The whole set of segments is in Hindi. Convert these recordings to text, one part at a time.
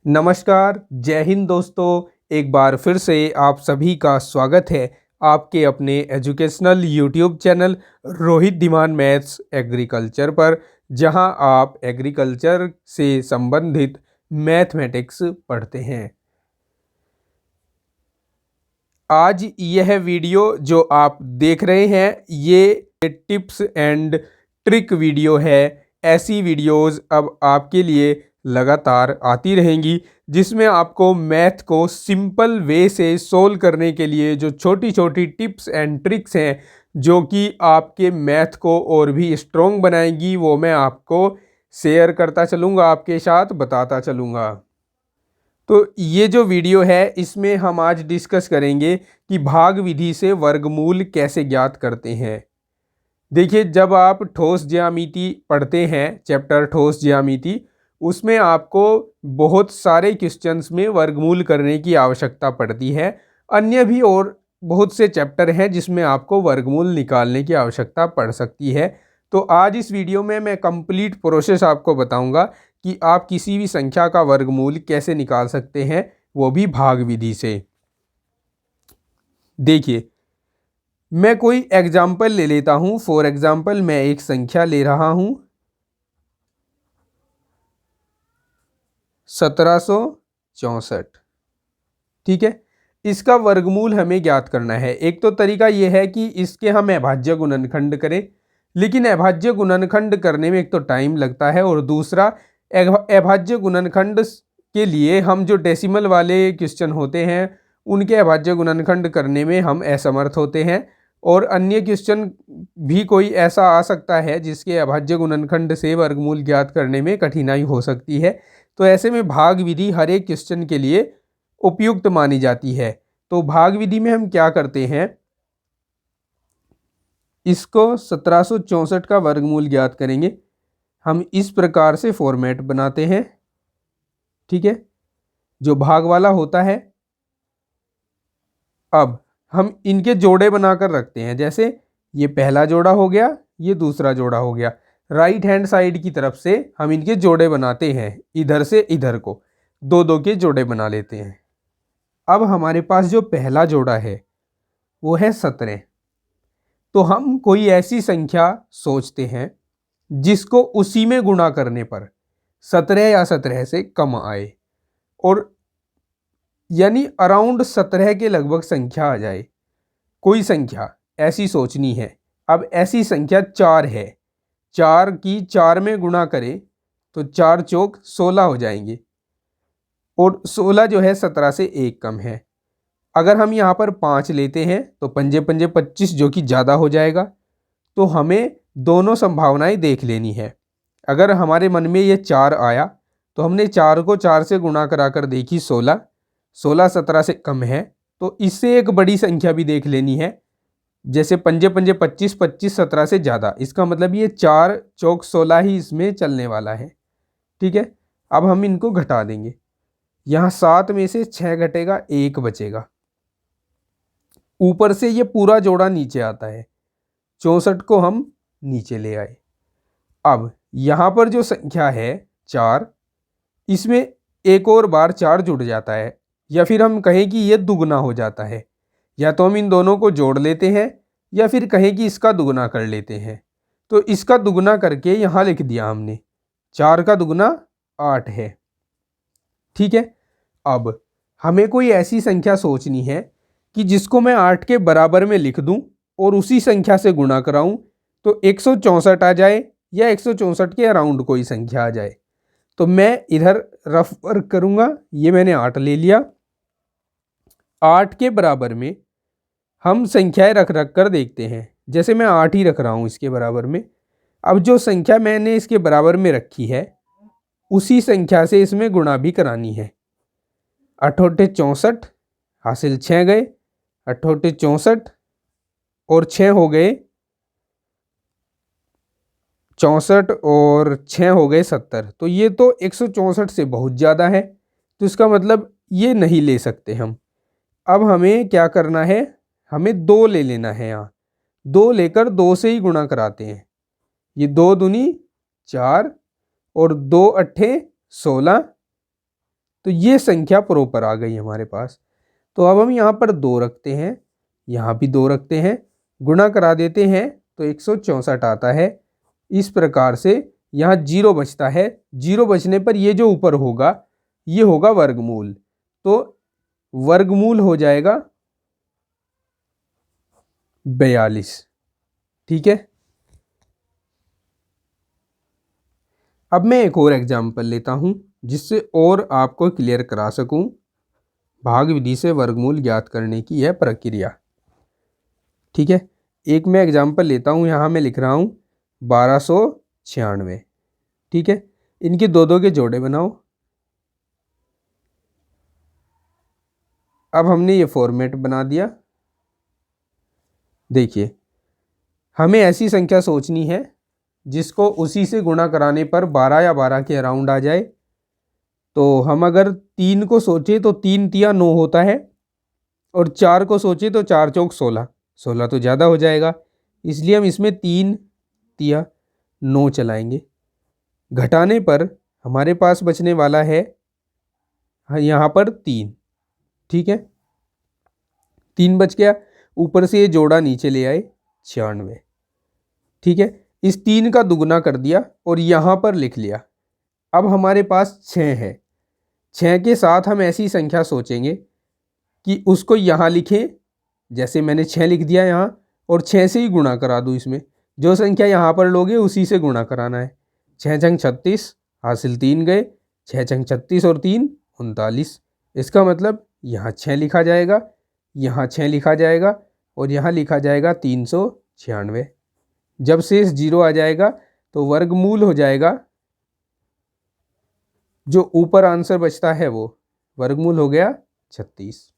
नमस्कार, जय हिंद दोस्तों। एक बार फिर से आप सभी का स्वागत है आपके अपने educational YouTube channel Rohit Dhiman maths agriculture पर, जहां आप एग्रीकल्चर से संबंधित मैथमेटिक्स पढ़ते हैं। आज यह वीडियो जो आप देख रहे हैं ये टिप्स एंड ट्रिक वीडियो है। ऐसी वीडियोस अब आपके लिए लगातार आती रहेंगी जिसमें आपको मैथ को सिंपल वे से सोल्व करने के लिए जो छोटी छोटी टिप्स एंड ट्रिक्स हैं जो कि आपके मैथ को और भी स्ट्रॉन्ग बनाएंगी, वो मैं आपको शेयर करता चलूँगा, आपके साथ बताता चलूँगा। तो ये जो वीडियो है इसमें हम आज डिस्कस करेंगे कि भाग विधि से वर्गमूल कैसे ज्ञात करते हैं। देखिए, जब आप ठोस ज्यामिति पढ़ते हैं, चैप्टर ठोस ज्यामिति, उसमें आपको बहुत सारे क्वेश्चंस में वर्गमूल करने की आवश्यकता पड़ती है। अन्य भी और बहुत से चैप्टर हैं जिसमें आपको वर्गमूल निकालने की आवश्यकता पड़ सकती है। तो आज इस वीडियो में मैं कंप्लीट प्रोसेस आपको बताऊंगा कि आप किसी भी संख्या का वर्गमूल कैसे निकाल सकते हैं, वो भी भाग विधि से। देखिए, मैं कोई एग्जाम्पल ले लेता हूं। फॉर एग्जाम्पल मैं एक संख्या ले रहा हूं 1764। ठीक है, इसका वर्गमूल हमें ज्ञात करना है। एक तो तरीका यह है कि इसके हम अभाज्य गुणनखंड करें, लेकिन अभाज्य गुणनखंड करने में एक तो टाइम लगता है और दूसरा अभाज्य गुणनखंड के लिए हम जो डेसिमल वाले क्वेश्चन होते हैं उनके अभाज्य गुणनखंड करने में हम असमर्थ होते हैं। और अन्य क्वेश्चन भी कोई ऐसा आ सकता है जिसके अभाज्य गुणनखंड से वर्गमूल ज्ञात करने में कठिनाई हो सकती है। तो ऐसे में भाग विधि हर एक क्वेश्चन के लिए उपयुक्त मानी जाती है। तो भाग विधि में हम क्या करते हैं, इसको 1764 का वर्गमूल ज्ञात करेंगे। हम इस प्रकार से फॉर्मेट बनाते हैं। ठीक है, जो भाग वाला होता है, अब हम इनके जोड़े बनाकर रखते हैं। जैसे ये पहला जोड़ा हो गया, ये दूसरा जोड़ा हो गया। राइट हैंड साइड की तरफ से हम इनके जोड़े बनाते हैं, इधर से इधर को दो दो के जोड़े बना लेते हैं। अब हमारे पास जो पहला जोड़ा है वो है 17। तो हम कोई ऐसी संख्या सोचते हैं जिसको उसी में गुणा करने पर 17 या 17 से कम आए, और यानी अराउंड 17 के लगभग संख्या आ जाए। कोई संख्या ऐसी सोचनी है। अब ऐसी संख्या 4 है, 4 की 4 में गुणा करें तो 4 चौक 16 हो जाएंगे, और 16 जो है 17 से एक कम है। अगर हम यहाँ पर 5 लेते हैं तो पंजे पंजे 25 जो कि ज़्यादा हो जाएगा। तो हमें दोनों संभावनाएं देख लेनी है। अगर हमारे मन में ये 4 आया तो हमने 4 को 4 से गुणा कराकर देखी 16, 16 17 से कम है, तो इससे एक बड़ी संख्या भी देख लेनी है। जैसे पंजे पंजे 25, 25 17 से ज़्यादा, इसका मतलब ये 4 चौक 16 ही इसमें चलने वाला है। ठीक है, अब हम इनको घटा देंगे। यहाँ 7 में से 6 घटेगा, 1 बचेगा। ऊपर से ये पूरा जोड़ा नीचे आता है, 64 को हम नीचे ले आए। अब यहाँ पर जो संख्या है 4, इसमें एक और बार 4 जुड़ जाता है, या फिर हम कहें कि ये दुगना हो जाता है। या तो हम इन दोनों को जोड़ लेते हैं या फिर कहें कि इसका दुगना कर लेते हैं। तो इसका दुगना करके यहाँ लिख दिया हमने, 4 का दुगना 8 है। ठीक है, अब हमें कोई ऐसी संख्या सोचनी है कि जिसको मैं 8 के बराबर में लिख दूं और उसी संख्या से गुणा कराऊं तो 164 आ जाए, या 164 के अराउंड कोई संख्या आ जाए। तो मैं इधर रफ वर्क करूंगा। ये मैंने 8 ले लिया। 8 के बराबर में हम संख्याएं रख रख कर देखते हैं। जैसे मैं 8 ही रख रहा हूं इसके बराबर में। अब जो संख्या मैंने इसके बराबर में रखी है उसी संख्या से इसमें गुणा भी करानी है। 8 8 64, हासिल 6 गए। 8 8 64 और 6 हो गए 64, और 6 हो गए 70। तो ये तो 164 से बहुत ज़्यादा है, तो इसका मतलब ये नहीं ले सकते हम। अब हमें क्या करना है, हमें 2 ले लेना है। यहाँ 2 लेकर 2 से ही गुणा कराते हैं। ये 2 दूनी 4 और 2 अट्ठे 16, तो ये संख्या प्रॉपर आ गई हमारे पास। तो अब हम यहाँ पर 2 रखते हैं, यहाँ भी 2 रखते हैं, गुणा करा देते हैं तो 164 आता है। इस प्रकार से यहाँ 0 बचता है। 0 बचने पर ये जो ऊपर होगा ये होगा वर्गमूल। तो वर्गमूल हो जाएगा 42। ठीक है। अब मैं एक और एग्जाम्पल लेता हूं जिससे और आपको क्लियर करा सकूं भाग विधि से वर्गमूल ज्ञात करने की यह प्रक्रिया। ठीक है। एक मैं एग्जाम्पल लेता हूं, यहाँ मैं लिख रहा हूं 1296। ठीक है। इनके 2-2 के जोड़े बनाओ। अब हमने ये फॉर्मेट बना दिया। देखिए, हमें ऐसी संख्या सोचनी है जिसको उसी से गुणा कराने पर 12 या 12 के अराउंड आ जाए। तो हम अगर 3 को सोचे तो 3 तिया 9 होता है, और 4 को सोचे तो 4 चौक 16। 16 तो ज़्यादा हो जाएगा, इसलिए हम इसमें 3 तिया 9 चलाएंगे। घटाने पर हमारे पास बचने वाला है यहाँ पर 3। ठीक है। 3 बच गया, ऊपर से ये जोड़ा नीचे ले आए 96। ठीक है। इस 3 का दुगना कर दिया और यहाँ पर लिख लिया। अब हमारे पास 6 है। 6 के साथ हम ऐसी संख्या सोचेंगे कि उसको यहाँ लिखें, जैसे मैंने 6 लिख दिया यहाँ, और 6 से ही गुणा करा दूँ। इसमें जो संख्या यहाँ पर लोगे उसी से गुणा कराना है। 6 छंग 36, हासिल 3 गए। 6 छंग 36 और 3 39। इसका मतलब यहाँ 6 लिखा जाएगा, यहाँ 6 लिखा जाएगा, और यहाँ लिखा जाएगा 396। जब शेष 0 आ जाएगा तो वर्गमूल हो जाएगा, जो ऊपर आंसर बचता है वो वर्गमूल हो गया 36।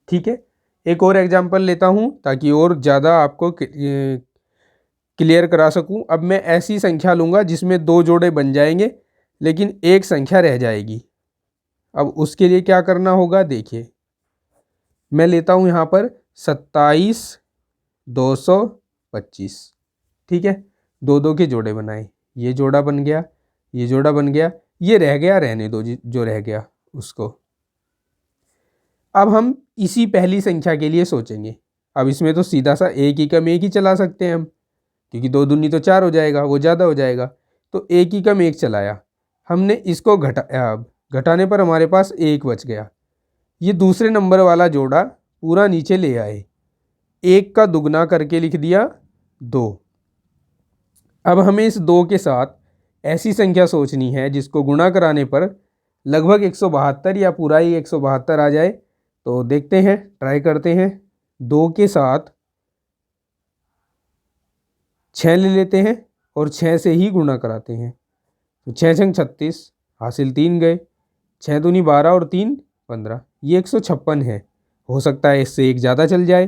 ठीक है। एक और एग्जांपल लेता हूं ताकि और ज़्यादा आपको क्लियर करा सकूं। अब मैं ऐसी संख्या लूँगा जिसमें 2 जोड़े बन जाएंगे लेकिन एक संख्या रह जाएगी। अब उसके लिए क्या करना होगा, देखिए मैं लेता हूं यहाँ पर 27,225। ठीक है। 2-2 के जोड़े बनाए, ये जोड़ा बन गया, ये जोड़ा बन गया, ये रह गया, रहने दो जो रह गया उसको। अब हम इसी पहली संख्या के लिए सोचेंगे। अब इसमें तो सीधा सा एक ही कम एक ही चला सकते हैं हम, क्योंकि 2 दूनी तो 4 हो जाएगा, वो ज़्यादा हो जाएगा। तो एक ही कम एक चलाया हमने, इसको घटाया। अब घटाने पर हमारे पास 1 बच गया। ये दूसरे नंबर वाला जोड़ा पूरा नीचे ले आए, 1 का दुगना करके लिख दिया 2। अब हमें इस 2 के साथ ऐसी संख्या सोचनी है जिसको गुणा कराने पर लगभग 172 या पूरा ही 172 आ जाए। तो देखते हैं, ट्राई करते हैं। 2 के साथ 6 ले लेते हैं और 6 से ही गुणा कराते हैं। तो 6 छंग 36, हासिल 3 गए। 6 दूनी 12 और 3 15, ये 156 है। हो सकता है इससे एक ज़्यादा चल जाए,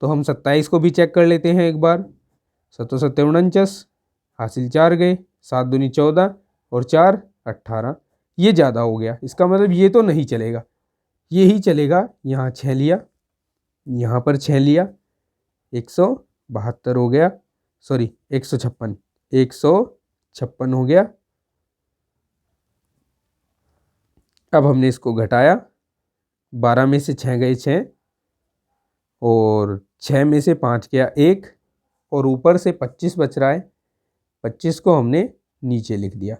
तो हम 27 को भी चेक कर लेते हैं एक बार। 7 7 49, हासिल 4 गए। 7 दूनी 14 और 4 18, ये ज़्यादा हो गया। इसका मतलब ये तो नहीं चलेगा, ये ही चलेगा। यहाँ 6 लिया, यहाँ पर 6 लिया, 172 हो गया, सॉरी 156, 156 हो गया। अब हमने इसको घटाया, 12 में से 6 गए 6, और 6 में से 5 गया 1, और ऊपर से 25 बच रहा है। 25 को हमने नीचे लिख दिया।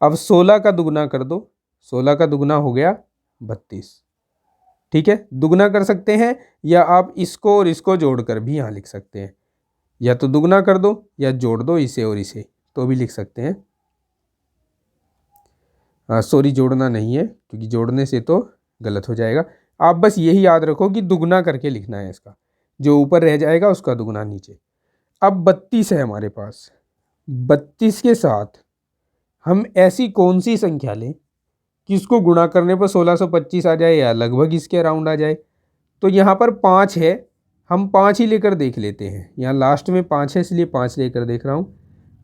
अब 16 का दुगना कर दो, 16 का दुगना हो गया 32। ठीक है। दुगना कर सकते हैं या आप इसको और इसको जोड़कर भी यहाँ लिख सकते हैं, या तो दुगना कर दो या जोड़ दो इसे और इसे, तो भी लिख सकते हैं। सॉरी, जोड़ना नहीं है क्योंकि जोड़ने से तो गलत हो जाएगा। आप बस यही याद रखो कि दुगना करके लिखना है इसका, जो ऊपर रह जाएगा उसका दुगना नीचे। अब 32 है हमारे पास। 32 के साथ हम ऐसी कौन सी संख्या लें कि उसको गुणा करने पर 1625 आ जाए या लगभग इसके अराउंड आ जाए। तो यहाँ पर 5 है, हम 5 ही लेकर देख लेते हैं। यहाँ लास्ट में 5 है इसलिए 5 लेकर देख रहा हूँ।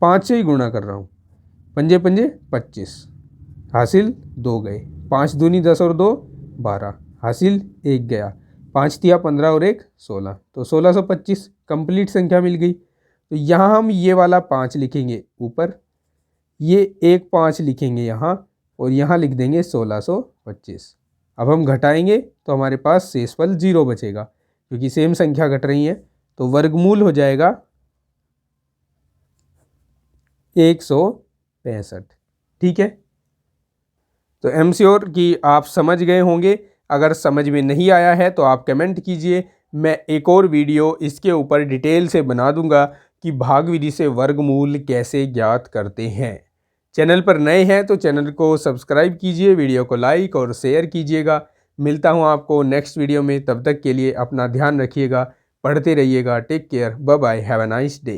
5 से ही गुणा कर रहा हूँ। 5 5 25, हासिल 2 गए। 5 दूनी 10 और 2 12, हासिल 1 गया। 5 तिया 15 और 1 16, तो 1625 कंप्लीट संख्या मिल गई। तो यहाँ हम ये वाला 5 लिखेंगे ऊपर, ये एक 5 लिखेंगे यहाँ, और यहाँ लिख देंगे 1625। अब हम घटाएंगे तो हमारे पास शेषफल 0 बचेगा, क्योंकि सेम संख्या घट रही है। तो वर्गमूल हो जाएगा 165। ठीक है, तो एम श्योर कि आप समझ गए होंगे। अगर समझ में नहीं आया है तो आप कमेंट कीजिए, मैं एक और वीडियो इसके ऊपर डिटेल से बना दूंगा कि भाग विधि से वर्गमूल कैसे ज्ञात करते हैं। चैनल पर नए हैं तो चैनल को सब्सक्राइब कीजिए, वीडियो को लाइक और शेयर कीजिएगा। मिलता हूं आपको नेक्स्ट वीडियो में, तब तक के लिए अपना ध्यान रखिएगा, पढ़ते रहिएगा। Take care, bye bye, have a nice day.